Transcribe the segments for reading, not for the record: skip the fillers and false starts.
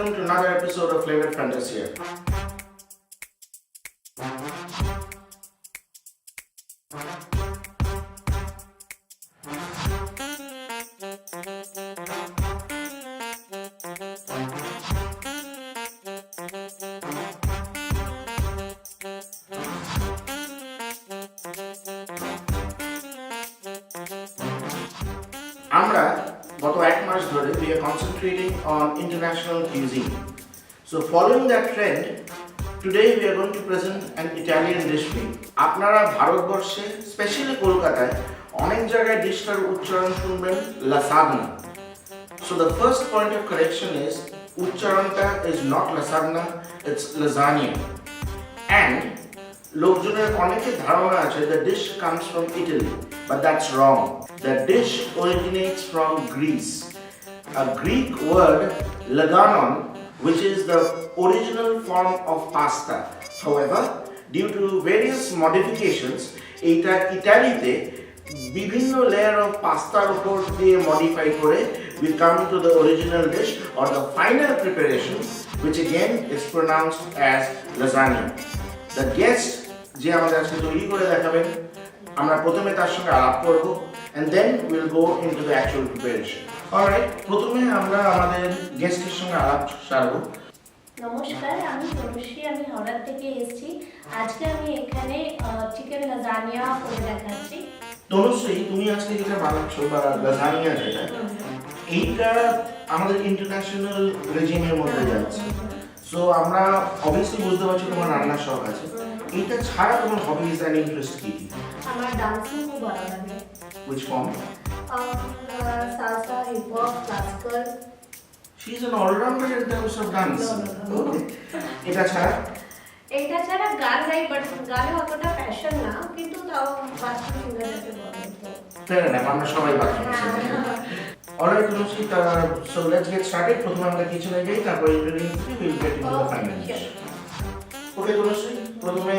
welcome to another episode of Flavoured Fantasia. আমরা গত এক মাস ধরে we are concentrating on international cuisine. So following that trend, today we are going to present an Italian dish for you. আপনারা ভারতবর্ষে specially কলকাতায় অনেক জায়গায় ডিশটার উচ্চারণ শুনবেন lasagna. So the first point of correction is উচ্চারণটা is not lasagna, it's lasagna. And লোকজনের অনেকের ধারণা আছে the dish comes from Italy, but that's wrong. The dish originates from Greece. A Greek word laganon, which is the original form of pasta. However, due to various modifications, এটা ইতালিতে বিভিন্ন layer of pasta উপর দিয়ে modify করে we come to the original dish or the final preparation, which again is pronounced as lasagna. The guest যে আমাদের আজকে তৈরি করে দেখাবেন আমরা প্রথমে তার সঙ্গে আলাপ করব and then we'll go into the actual preparation. Alright, প্রথমে আমরা আমাদের গেস্টের সঙ্গে আলাপ সারবো। নমস্কার, আমি তনুশ্রী, আমি হাওড়া থেকে এসেছি। আজকে আমি এখানে চিকেন লাজানিয়া করে দেখাচ্ছি। তনুশ্রী, তুমি আজকে যেটা বানাচ্ছ বা লাজানিয়া যেটা এইটা আমাদের ইন্টারন্যাশনাল রেজিমের মধ্যে যাচ্ছে। সো আমরা অবভিয়াসলি বুঝতে পারছি তোমার রান্নার শখ আছে। এইটা ছাড়া তোমার হবিজ এন্ড ইন্টারেস্ট কি? আমার ডান্সিং খুব ভালো লাগে। Which form? Salsa, hip hop, classical. She is an all-rounder in terms of dance. No. Okay. এটা ছাড়া গান গাই, বাট গানে অতটা প্যাশন না, কিন্তু তাও বাচ্চা সিঙ্গার যাকে বলে তো আমরা সবাই বাকি Alright, Tunusi, so let's get started. প্রথমে আমরা কিচেনে যাই, তারপর ইনগ্রেডিয়েন্টস দিয়ে we'll get into the final dish. Okay, Tunusi, প্রথমে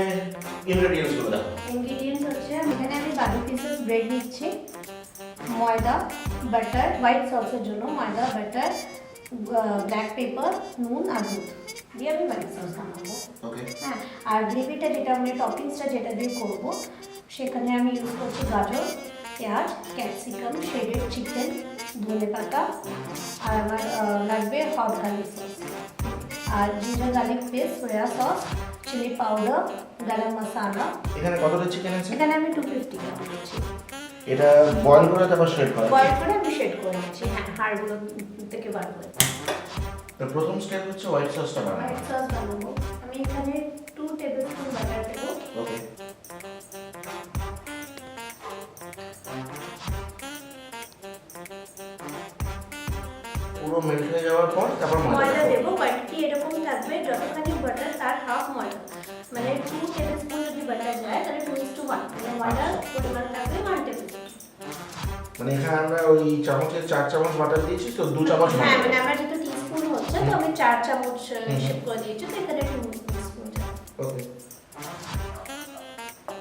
ইনগ্রেডিয়েন্টস গুলো দাও। ইনগ্রেডিয়েন্টস হচ্ছে এখানে আমি 12 পিসেস ব্রেড নিচ্ছি, ময়দা, বাটার, হোয়াইট সসের জন্য ময়দা, বাটার, ব্ল্যাক পেপার, নুন আর দুধ দিয়ে আমি হোয়াইট সস বানাবো। ওকে। হ্যাঁ, আর গ্রেভিটা যেটা আমি টপিংসটা যেটা দিয়ে করব সেখানে আমি ইউজ করছি গাজর, পেঁয়াজ, ক্যাপসিকাম, শেডেড চিকেন, ধনেপাতা, আর আমার লাগবে হট গার্লিক সস, আর ginger garlic paste, soya sauce, chilli powder, গরম মশলা। এখানে কতটা চিকেন আছে? এখানে আমি 250 গ্রাম নিচ্ছি। এটা বয়েল করে তারপর শেড করা? বয়েল করে আমি শেড করে নিচ্ছি, হ্যাঁ, হাড়গুলো থেকে বার করে। তো প্রথম স্টেপ হচ্ছে হোয়াইট সসটা বানানো। হোয়াইট সস বানাবো। আমি এখানে 2 টেবিলস্পুন বাটার দেব। ওকে। পুরো মেল্ট হয়ে যাওয়ার পর তারপর ময়দা দেব। কোয়ান্টিটি এরকম থাকবে যতখানি বাটার তার হাফ ময়দা, মানে 2 টেবিলস্পুন যদি বাটার যায় তাহলে 2:1, মানে ময়দার পরিমাণ থাকবে 1 টেবিলস্পুন। মানে এখানে আমরা ওই চামচের 4 চামচ বাটার দিয়েছি, তো 2 চামচ ময়দা। হ্যাঁ, মানে আমরা যেহেতু টিস্পুন হচ্ছে তো আমি 4 চামচ হিসেব করে দিয়েছি, তো এখানে 2 টিস্পুন যাবে। ওকে।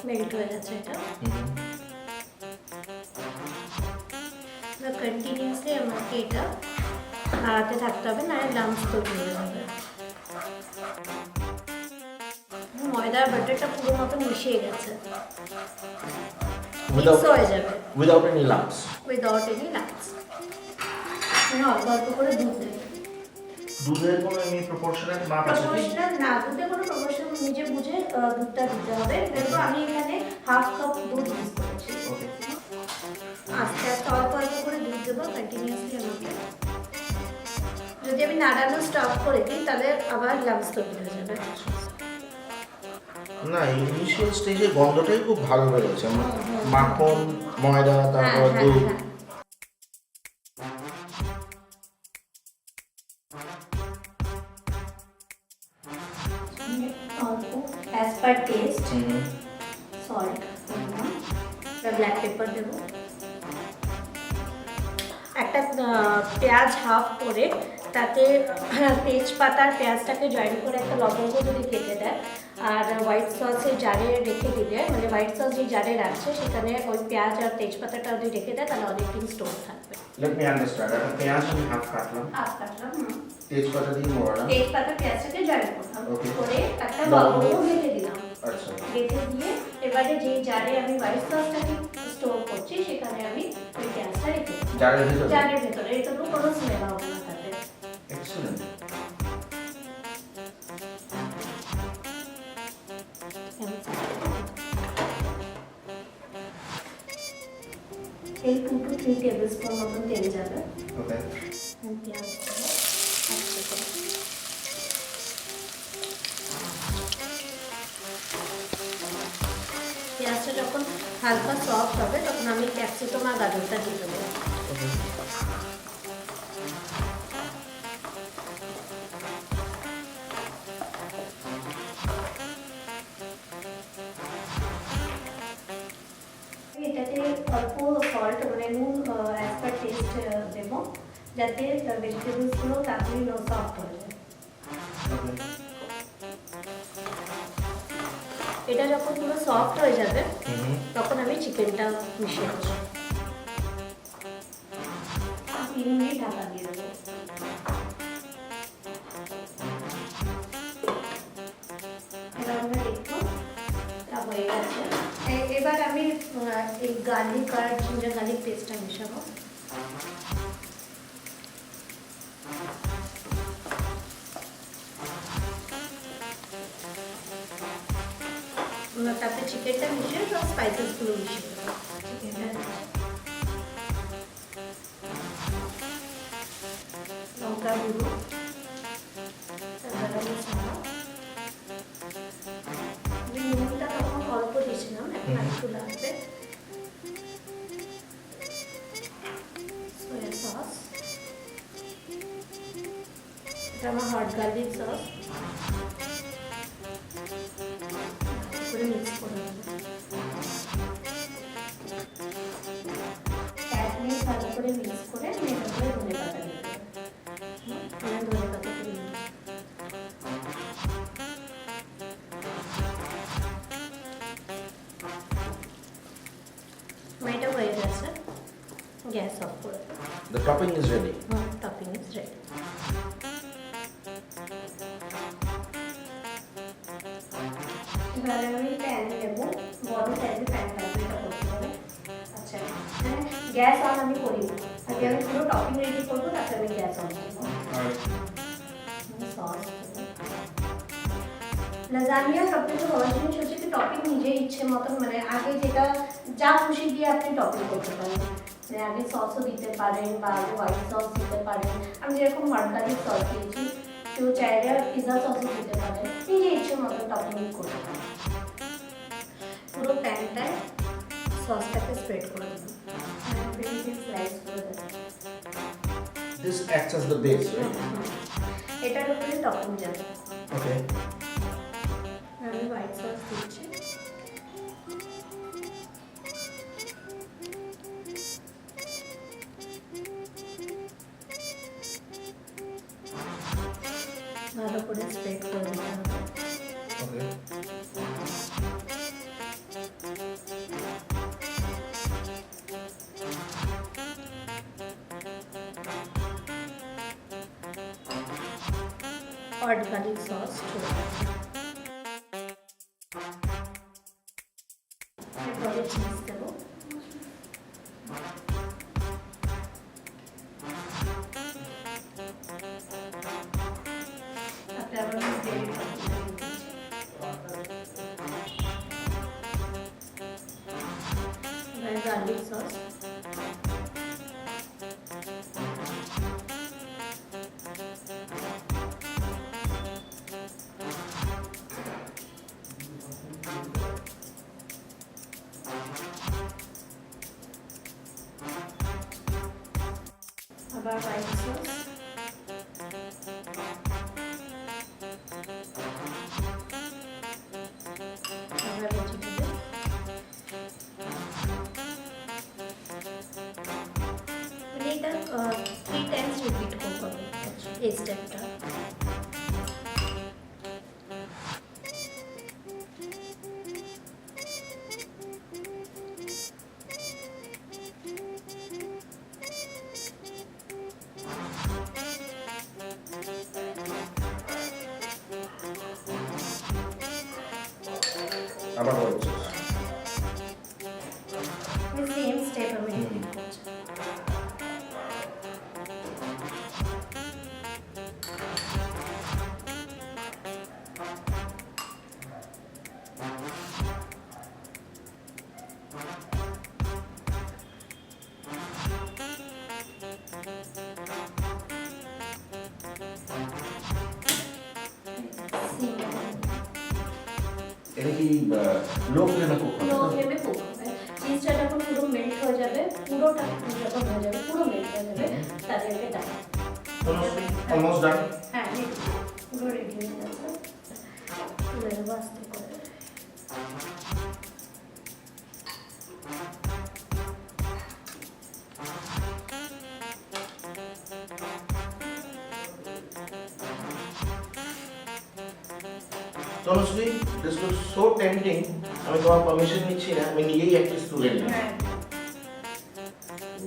মেল্ট হয়ে যাচ্ছে এটা। কন্টিনিউয়াসলি আমাকে এটা নাড়াতে থাকতে হবে, না লাম্পস তৈরি হয়ে যাবে। ময়দা আর বাটারটা পুরো মতো মিশিয়ে গেছে, মিক্স হয়ে যাবে উইদাউট এনি লাম্পস। অল্প করে দুধ দেবে। দুধের কোনো এমনি প্রপোর্শনাল মাপ আছে কি? প্রপোর্শনাল না, দুধের কোনো প্রপোর্শন নিজে বুঝে দুধটা দিতে হবে। দেখো আমি এখানে হাফ কাপ দুধ ইউজ করেছি। ওকে। আস্তে আস্তে অল্প করে দুধ দেবো কন্টিনিউয়াসলি আমাকে। যদি আমি নাড়ানো স্টপ করে দিই তাহলে আবার লাম্পস তৈরি হয়ে যাবে। না, ইনিশিয়াল স্টেজে গন্ধটাই খুব ভালো বেরোচ্ছে। মাখন, ময়দা, তারপর দুধ। as per taste, salt, black pepper দেবো। একটা পেঁয়াজ হাফ করে তাতে তেজপাতার পেঁয়াজটাকে জয়েন করে একটা লবঙ্গ যদি কেটে দেয়, আর হোয়াইট সসের জারে রেখে দিলে, মানে হোয়াইট সস যে জারে রাখছে সেখানে ওই পেঁয়াজ আর তেজপাতাটা যদি রেখে দেয় তাহলে অনেকদিন স্টোর থাকবে। Let me understand. পেঁয়াজ আমি হাফ কাটলাম। তেজপাতা দিয়ে মোড়া না? তেজপাতা পেঁয়াজটাকে জয়েন করলাম, Okay. করে একটা লবঙ্গ। লবঙ্গ বেটে দিলাম। আচ্ছা। বেটে দিয়ে এবারে যে জারে আমি হোয়াইট সসটাকে স্টোর করছি সেখানে আমি ওই পেঁয়াজটা রেখে দেবো। জারের ভিতরে? জারের ভেতরে, এটা তো কোনো স্মেল হবে না তাতে। এক্সেলেন্ট। এই 2 to 3 টেবিলস্পুন মতন তেল যাবে। ওকে। পেঁয়াজ পেঁয়াজটা যখন হালকা সফট হবে তখন আমি ক্যাপসিকাম আর গাজরটা দিয়ে দেবো। ওকে। এটাতে অল্প সল্ট মানে নুন অ্যাজ পার টেস্ট দেবো, যাতে ভেজিটেবলসগুলো তাড়াতাড়ি সফট হয়ে যায়। ওকে। এটা যখন পুরো সফট হয়ে যাবে তখন আমি চিকেনটা মিশিয়ে দেবো। 3 মিনিট ঢাকা দিয়ে দেবো। এবার আমরা দেখবো তা হয়ে গেছে। এবার আমি এই গার্লিক আর জিঞ্জার গার্লিক পেস্টটা মেশাবো। তারপরে চিকেনটা মিশিয়ে সব স্পাইসেসগুলো মিশিয়ে দেবো চিকেনটা। লঙ্কা গুঁড়ো, গরম মশলা, নুনটা তখন অল্প দিয়েছিলাম, এখন একটু লাগবে। সয়া সস, এটা আমার হট গার্লিক সস, করে মিক্স করে নেব। ভালো করে মিক্স করে আমি এটা করে ধনে পাতা দিয়ে দেবো। ধনে পাতা দিয়ে এটা হয়ে গেছে, গ্যাস অফ করে দেবো। The topping is ready. Topping is ready. এবারে আমি প্যান নেব, বড় সাইজের প্যান লাগবে এটা করতে হবে। আচ্ছা, গ্যাস অন আমি করি না, আগে আমি পুরো টপিং রেডি করবো, তারপরে আমি গ্যাস অন করবো। সস লাজানিয়া সবথেকে বড় জিনিস হচ্ছে কি টপিং নিজে ইচ্ছে মতন, মানে আগে যেটা যা খুশি দিয়ে আপনি টপিং করতে পারেন, মানে আগে সসও দিতে পারেন বা আগে হোয়াইট সস দিতে পারেন। আমি যেরকম হট গার্লিক সস দিয়েছি, কেউ চাইলে পিৎজা সসও দিতে পারেন, নিজে ইচ্ছে মতন টপিং করতে পারেন। পুরো প্যানটায় সসটাকে স্প্রেড করে দেবেন, স্লাইস করে দেবেন। This acts as the base, right? এটার উপরে টপিং যাবে। Okay. আমি হোয়াইট সস দিচ্ছি। ভালো করে স্প্রেড করে দিতে হবে। Okay. হট গার্লিক সস এরপরে চিজ দেবো। তারপরে আবার গার্লিক সস, আবার হোয়াইট সস, আবার ভেজিটেবল, মানে এটা 3 টাইমস রিপিট করবো এই স্টেপটা। আবার হচ্ছে সেম স্টেপ আমি রিপিট করছি। এটা কি লো ফ্লেমে কুক লো হবে? ফ্লেমে কুক হবে। চিজটা যখন পুরো মেল্ট হয়ে যাবে, পুরোটা যখন হয়ে যাবে, পুরো মেল্ট হয়ে যাবে, তাদেরকে ডান। Almost done. হ্যাঁ, ready। পুরো রেডি হয়ে গেছে। তুলে দেবো আস্তে করে। Honestly, this looks so tempting. আমি তোমার পারমিশন নিচ্ছি না, আমি নিজেই এক পিস তুলে নিলাম। হ্যাঁ,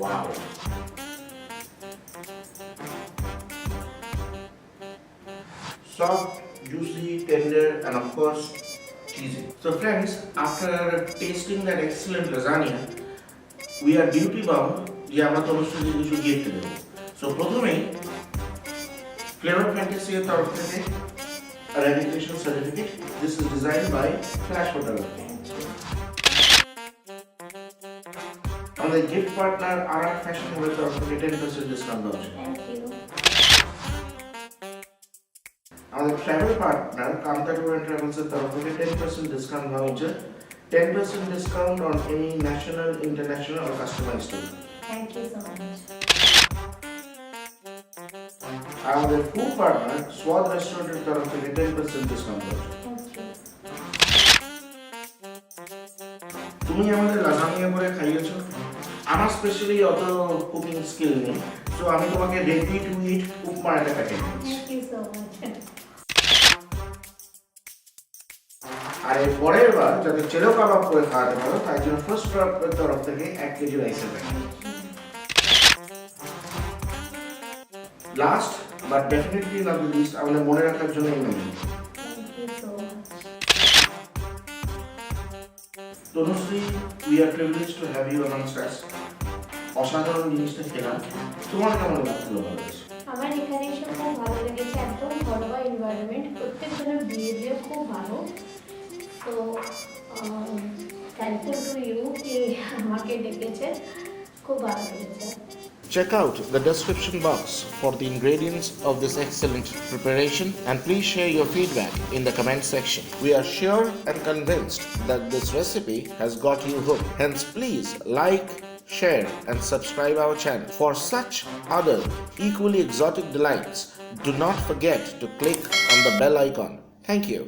Wow. Soft, juicy, tender, and of course, cheesy. So friends, after tasting that excellent lasagna, we are duty bound যে আমরা তনুশ্রীকে কিছু গিফট দেব। So প্রথমেই Flavoured Fantasia তরফ থেকে a registration certificate. This is designed by Flavoured Fantasia. আমাদের gift partner Arak fashion এর তরফ থেকে 10% ডিসকাউন্ট আছে। Thank you. আমাদের travel partner Kanta tour and travels এর তরফ থেকে 10% discount voucher, 10% discount on any national, international or customized tour. Thank you so much. আর আমাদের ফুড পার্টনার স্বাদ রেস্টুরেন্টের তরফ থেকে 10% ডিসকাউন্ট আছে। Thank you. তুমি আমাদের লাসানিয়া করে খাইয়েছো। আমার স্পেশালি অত কুকিং স্কিল নেই, সো আমি তোমাকে রেডি টু ইট উপমা একটা প্যাকেট দিচ্ছি। Thank you so much. আর এর পরের বার যাতে চেলো কাবাব করে খাওয়াতে পারো তাই জন্য ফার্স্ট ক্রাফটের তরফ থেকে 1 কেজি রাইসের packet. Last but definitely not the least, আমাদের মনে রাখার জন্য এই menu. Thank you so much. Tanushree, we are privileged to have you amongst us. অসাধারণ জিনিসটা খেলাম, তোমার কেমন লাগলো বলো? আমার এখানে এসে খুব ভালো লেগেছে, একদম ঘরোয়া এনভায়রনমেন্ট, প্রত্যেকজনের বিহেভিয়ার খুব ভালো। তো থ্যাঙ্কফুল টু ইউ যে আমাকে ডেকেছে, খুব ভালো লেগেছে। Check out the description box for the ingredients of this excellent preparation and please share your feedback in the comment section. We are sure and convinced that this recipe has got you hooked. Hence, please like, share and subscribe our channel. For such other equally exotic delights, do not forget to click on the bell icon. Thank you.